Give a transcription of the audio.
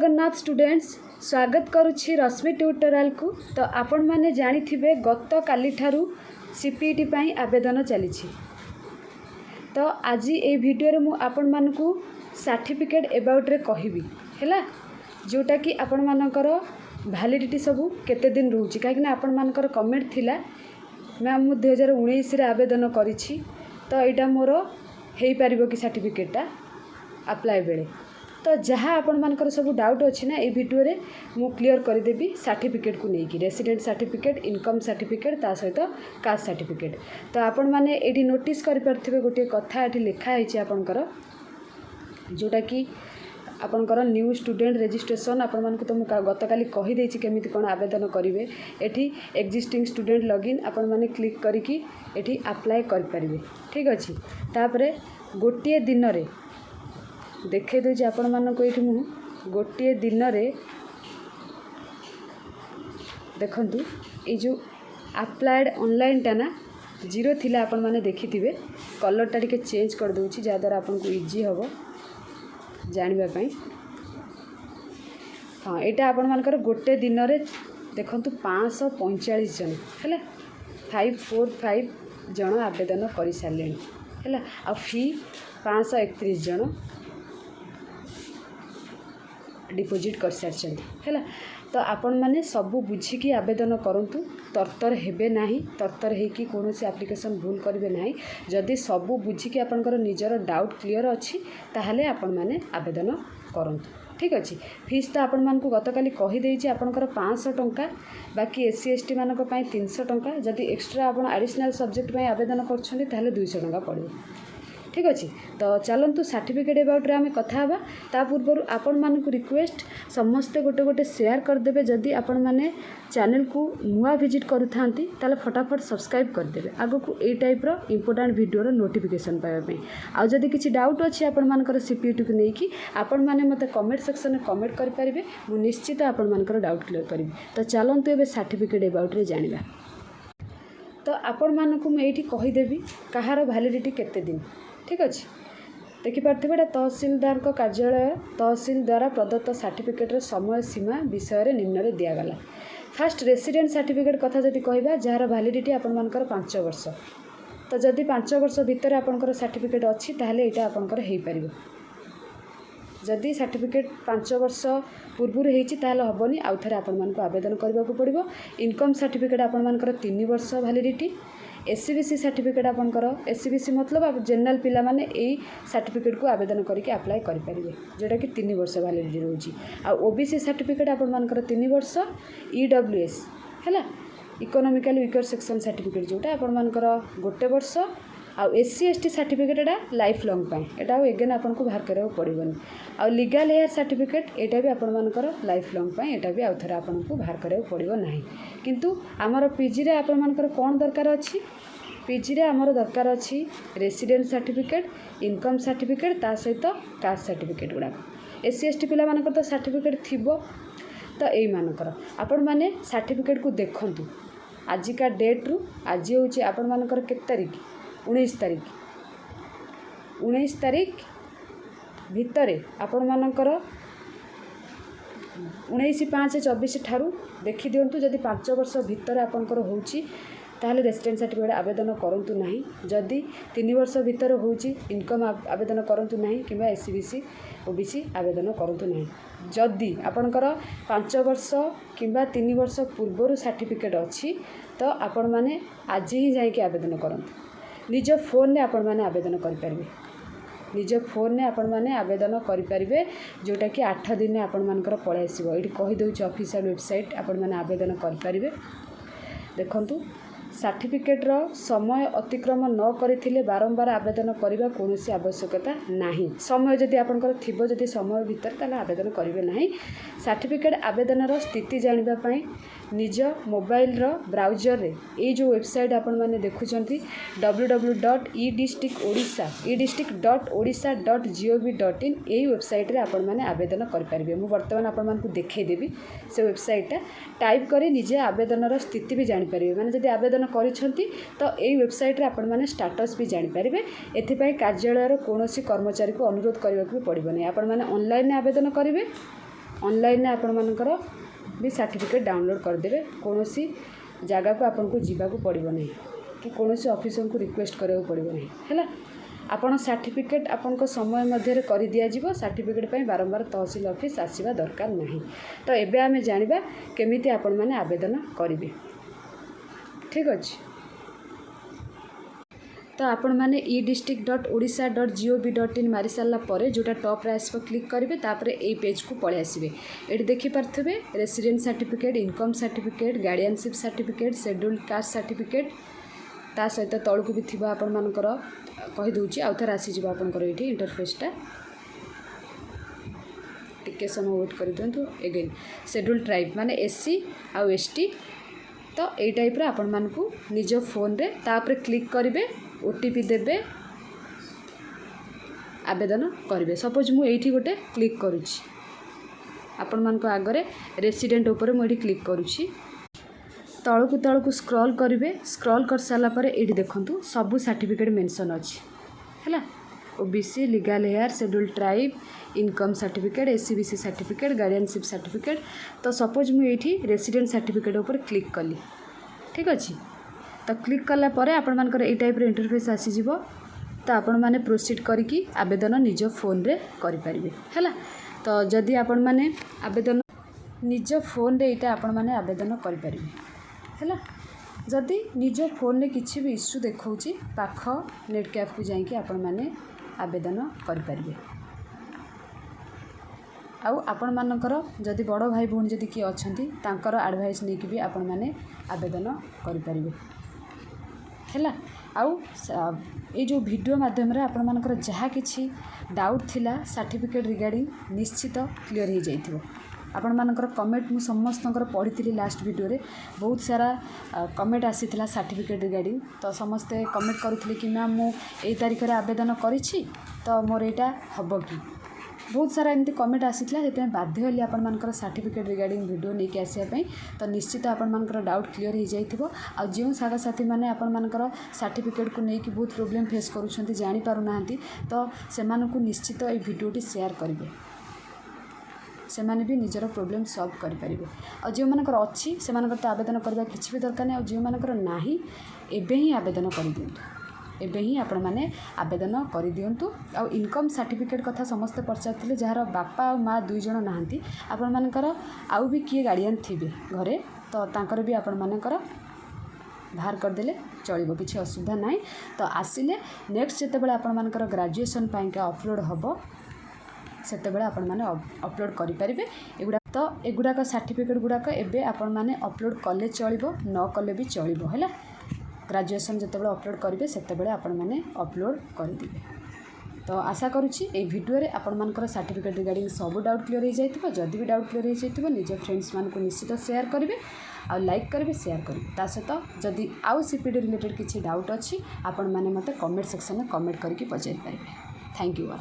Jagannath students स्वागत करुछि रश्मि tutorial को। तो आपण माने जानी थिबे गत काली ठारू सीपीटी पई आवेदन चली। तो आज ये वीडियो रे मु आपण मानकू सर्टिफिकेट अबाउट रे कहिबी हैला, जोटा कि आपण मानकर वैलिडिटी सबू केते दिन रहउछि। काहे कि आपण मानकर कमेंट थिला मैम मु 2019 रे आवेदन करिछि, तो एटा मोर हेई पारिबो कि सर्टिफिकेटटा अप्लाई बेले। तो जहाँ आपण मानकर सब डाउट अच्छी ना, ये वीडियो रे मु क्लियर करदेवी सर्टिफिकेट को लेकिन रेसिडेंट सर्टिफिकेट, इनकम सर्टिफिकेट, ता सहित कास्ट सर्टिफिकेट। तो आपण माने एटी नोटिस करि परथिबे गोटे कथा एटी लिखा है आपणकर, जोटा कि आपणकर न्यू स्टूडेंट रजिस्ट्रेशन आपण मानक तो मु गत काली कहि देछि केमिति कोन आवेदन करिवे। एटी एक्जिस्टिंग स्टूडेंट लॉगिन आपण माने क्लिक करिकि एटी अप्लाई करि परिबे। ठीक अछि। तापरे गोटे दिन रे देखे दूँ आपण मानक ये मु गोटे दिन रे देखंतु ये जो अप्लाइड ऑनलाइन टा ना जीरो थिला आपण माने देखिथिबे। कलर टा टिके चेंज कर दूची जा द्वारा आपन को इजी हबो जानिबा पई। हाँ, एटा आपण मानकर गोटे दिन रे देखंतु 545 जन हैला 545 जन आवेदन करि सारलेनी हैला। आ फी 531 जन डिपोजिट कर सारी है। तो आपण मैंने सबू बुझिकी आवेदन करंतु, तरतर हेबे नाही, तरतर हेकी कोनोसी एप्लिकेशन भूल करिवे नाही। जदि सबू बुझिकी आपनकर निजर डाउट क्लियर अच्छी ताहले आपण मैंने आवेदन करंतु। ठीक अच्छे। फीस तो आपण मानकू गतकाली कही देछि आपनकर 500 टंका, बाकी एससी एसटी मानक पई 300 टंका। जदि एक्स्ट्रा आपण एडिशनल सब्जेक्ट पई आवेदन करछन्ती ताहले 200 टंका पड़िबो। ठीक अच्छे। तो चलतु सर्टिफिकेट अबाउट रे आमे कथा हबा। ता पूर्व आपण मानकू रिक्वेस्ट समस्ते गोटे गोटे शेयर करदेबे। जदि आपण माने चैनल को नुआ विजिट करूथांती ताले फटाफट सब्सक्राइब करदेबे, आगो को ए टाइप रो इंपोर्टेंट वीडियो रो नोटिफिकेशन पाइबा पे। आ जदि किछि डाउट अछि आपण मानकर सीपीटी को नेकी आपण माने मते कमेंट सेक्शन में कमेंट कर परिबे। मु निश्चित आपण मानकर डाउट क्लियर करिबी। तो चलंतु एबे सर्टिफिकेट अबाउट रे जानिबा। तो आपण मानकू मैं एठी कहि देबी कहार वैलिडिटी केते दिन। ठीक अच्छे। देखिपे तहसीलदार को कार्यालय तहसील द्वारा प्रदत्त सर्टिफिकेट समय सीमा विषय निम्न रे दिगला। फास्ट रेसिडेंट सर्टिफिकेट कथा जदि कहबा जार वैलिडिटी आपण मानकर 5 वर्ष। तो जदि 5 वर्ष भितर आपनकर सर्टिफिकेट अच्छी ताहले एटा आपनकर हेई परिबो। जदि सर्टिफिकेट 5 वर्ष पूर्व हेची ताहले हबनी, आउ थरे आपण मानक आवेदन करबा को पड़िबो। इनकम सर्टिफिकेट आपण मानकर 3 वर्ष वैलिडिटी। एससीबीसी सर्टिफिकेट आपनकर एससीबीसी मतलब आप जनरल पिला माने एई सर्टिफिकेट को आवेदन करके अप्लाई करि परिबे, जोटा कि 3 वर्ष वैलिडिटी रहउची। आ ओबीसी सर्टिफिकेट आपन मानकर 3 वर्ष। ईडब्ल्यूएस हैला इकोनॉमिकली वीकर सेक्शन सर्टिफिकेट जोटा आपन मानकर 1 वर्ष। आ एससी एसटी सर्टिफिकेट एटा लाइफ लॉन्ग पाए, एटा एगेन आपन को बाहर करबो पड़िबनी। आ लीगल हेयर सर्टिफिकेट एटा भी आपन मानकर लाइफ लॉन्ग पाए, एटा भी आउथरा आपन को बाहर करबो पड़िबो नाही। किंतु हमर पीजी रे आपन मानकर कोन दरकार अछि, पीजी रे हमर दरकार अछि रेसिडेंट सर्टिफिकेट, इनकम सर्टिफिकेट, ता सहित कास्ट सर्टिफिकेट गुडा। एससी एसटी पिला मानकर तो सर्टिफिकेट थिबो। तो एई मानकर आपन माने सर्टिफिकेट को देखंतु। आजिका डेट रु आज होची आपन मानकर केत तारीख 19 तारीख 19 तारीख भितरे आपण मानकर 19/5/24 ठारू देखि दियंतु। जदि 5 वर्ष भितर आपनकर होउची ताहले रेसिडेंट सर्टिफिकेट आवेदन करंतु नाही। जदि 3 वर्ष भितर होउची इनकम आवेदन करंतु नाही, किबा एससीबीसी ओबीसी आवेदन करंतु नाही। जदि आपनकर 5 वर्ष किबा 3 वर्ष पूर्व सर्टिफिकेट अछि तो आपण माने आज ही जाई के आवेदन करंतु। निज फोन ने आपण माने आवेदन करि परिबे। निज फोन ने आपण माने आवेदन करि परिबे, जोटा कि 8 दिन में आपण मानकर पळे आसीबो। एठी कहि दउछि ऑफिशियल वेबसाइट आपण माने आवेदन करि परिबे। देखंतु सर्टिफिकेट रो समय अतिक्रम न करिथिले बारंबार आवेदन करिबा कोनोसी आवश्यकता नाही। समय जदि आपनकर थिबो, जदि समय भीतर ताले आवेदन करिवे नाही। सर्टिफिकेट आवेदन रो स्थिति जानिबा पई निज मोबाइल रो ब्राउजर रे ए जो वेबसाइट आपण माने देखुचंती www.edistrict.odisha.gov.in एई वेबसाइट रे आपण माने आवेदन करि परिबे। मु वर्तमान आपण मानकु देखै देबी से वेबसाइट टाइप करी निजे आवेदन रो स्थिति भी जानि परिबे। माने जदि आवेदन करिसंती तो एई वेबसाइट रे आपण माने स्टेटस भी जानि परिबे। एथि पई कार्यालय रो कोनोसी कर्मचारी को अनुरोध करबा को पड़िबो नै। आपण माने ऑनलाइन आवेदन करिवे। ऑनलाइन आपण मानकर भी सर्टिफिकेट डाउनलोड करदेवे कौन सी जगह को आपन को जीवा को पड़ो नहीं कि कौन सी ऑफिसर को रिक्वेस्ट करा पड़ो नहीं है आपण सर्टिफिकेट आपण को समय मध्य कर दि जाव सर्टिफिकेट पे बारंबार तहसील ऑफिस आसवा दरकार नहीं। तो एबे आम जाना केमिति आपण मैंने आवेदन करेंगे ठीक अच्छे। तो आपण मैंने e-district.odisha.gov.in मारी सारापर जोटा टॉप रे आसो क्लिक करेंगे तापर ए पेज को पलि आसवे ये देखिपे resident certificate income certificate guardianship certificate scheduled caste certificate ता सहित तौक भी थी आपण मानकर कहीदे आउ थे आसीज आपंकर ये इंटरफेसटा टिके समय वेट कर दिंतु एगेन शेड्यूल्ड ट्राइब माने एससी आउ एसटी। तो यही टाइप आपण मानकु निज फोन रे तापर क्लिक करेंगे ओटीपी देबे आवेदन करेंगे। सपोज मुझे गोटे क्लिक करुच्ची आपण मानक आगरे रेसिडेंट उपर मुझे क्लिक करुच्ची तलकू स्क्रॉल करेंगे स्क्रॉल कर सारापर ये देखूँ सबू सर्टिफिकेट मेंशन अच्छी है OBC legal heir scheduled tribe income certificate SEBC certificate guardianship certificate. तो सपोज मुझे रेसिडेंट सर्टिफिकेट उपर क्लिक कली ठीक अच्छे। तो क्लिक कलापर आपण मानकर ये टाइप इंटरफेस आसीज तो आपण मैंने प्रोसीड करिकी आवेदन निज फोन रे करि परिबे हैला। तो जदि आपण मैंने आवेदन निज फोन रे इटा आपण मैंने आवेदन करि परिबे हैला। जदि निज फोन रे किछि भी इश्यू देखौछि पाख नेट कैफ को जाइए आपण मैंने आवेदन करि परिबे। आउ आपण मानकर जदि बड़ भाई भौणी जदि किए अछंती तांकर एडवाइस नहीं कि भी आपण मैंने आवेदन करि परिबे हैला। आउ ये जो वीडियो माध्यम रे आपण मानकर जहाँ किछि डाउट थिला सर्टिफिकेट रिगार्डिंग निश्चित क्लियर हो जाइथिबो। आपण मानकर कमेंट मु समस्तंकर पढ़ी लास्ट वीडियो रे बहुत सारा कमेंट आसीथिला सर्टिफिकेट रिगार्डिंग। तो समस्ते कमेंट करुथिले कि मैम मु एई तारिख रे आवेदन करिछि तो मोर एटा हबो कि बहुत सारा एमती कमेंट आसीथिला सेते बाध्य होली आपण मानकर सर्टिफिकेट रिगार्डिंग वीडियो नहीं आसिया पई। तो निश्चित आपण मानकर डाउट क्लियर हो जाइथिबो। आ जो सागा साथी माने आपण मानकर सर्टिफिकेट को लेकिन बहुत प्रॉब्लम फेस करूछंती जानि पारु नाहंती तो सेमानकु निश्चित ए वीडियोटी शेयर करिवे से माने भी निजर प्रॉब्लम सॉल्व कर पारिबे। और जो मानकर अच्छी से मानकर तो आवेदन करबा किछि भी दरकार नहीं। और जो मानकर नाही एबे ही आवेदन कर दियंतु एबे ही आपण माने आवेदन कर दियंतु। आ इनकम सर्टिफिकेट कथा समस्त पचारथिले जार बापा और माँ दुई जण नाहंती आपण मानकर आउ भी किए गार्डियन थिबे घरे तो तांकर भी आपण मानकर बाहर करदेले चलिबो किछि असुविधा नाही। तो आसिले नेक्स्ट जेतेबेले आपण मानकर ग्रेजुएशन पाइका अपलोड हबो सेतेबेले आपण माने अपलोड करि परिबे एगुडा। तो एगुडाक सर्टिफिकेट गुडाक एबे आपण माने अपलोड कले चलिबो न कले भी चलिबो हैला। ग्रेजुएशन जेतेबेले अपलोड करिवे सेतेबेले आपण माने अपलोड करि दिबे। तो आशा करुछि ए वीडियो रे आपण मानकर सर्टिफिकेट रिगार्डिंग सब डाउट क्लियर हो जाइतिबो। जदि भी डाउट क्लियर हो जाइतिबो निज फ्रेंड्स मान को निश्चित शेयर करिवे आ लाइक करिवे शेयर करिवे। ता सहित जदि आउ सीपीडी रिलेटेड किछि डाउट अछि आपण माने मते कमेंट सेक्शन में कमेंट करके पचारि पारिबे। Thank you all.